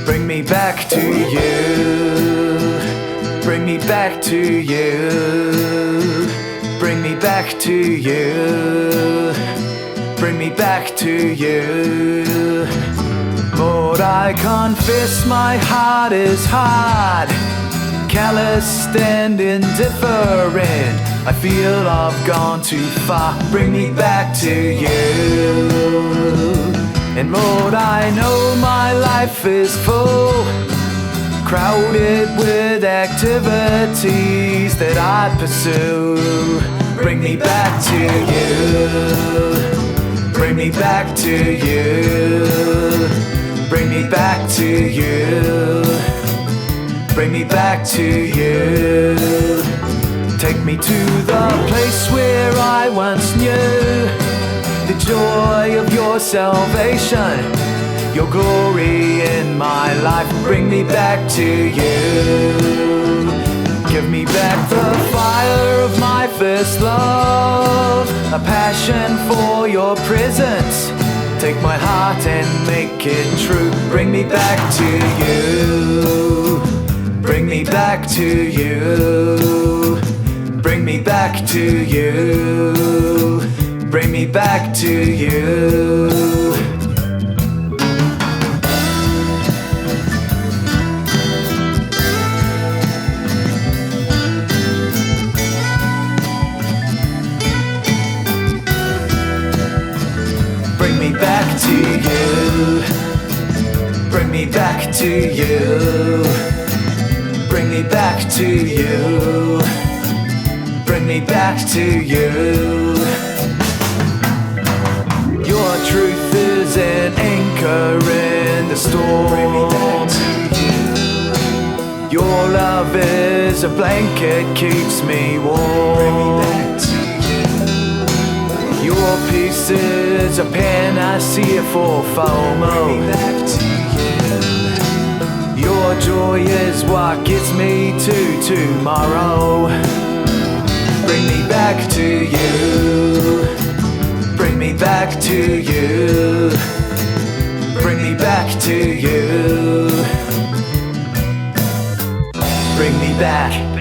Bring me back to you. Bring me back to you. Bring me back to you. Bring me back to you. Lord, I confess my heart is hard, calloused and indifferent. I feel I've gone too far. Bring me back to you. And Lord, I know my life is full, crowded with activities that I pursue. Bring me back to you. Bring me back to you. Bring me back to you. Bring me back to you. Take me to the place where I once knew the joy of your salvation, your glory in my life. Bring me back to you. Give me back the fire of my first love, a passion for your presence. Take my heart and make it true. Bring me back to you. Bring me back to you. Bring me back to you. Bring me back to you. Bring me back to you. Bring me back to you. Bring me back to you. Bring me back to you. Your truth is an anchor in the storm. Bring me back to you. Your love is a blanket, keeps me warm. Bring me back to you. Your peace is a panacea for FOMO. Bring me back to you. Your joy is what gets me to tomorrow. Bring me back to you. Bring me back to you. Bring me back to you. Bring me back.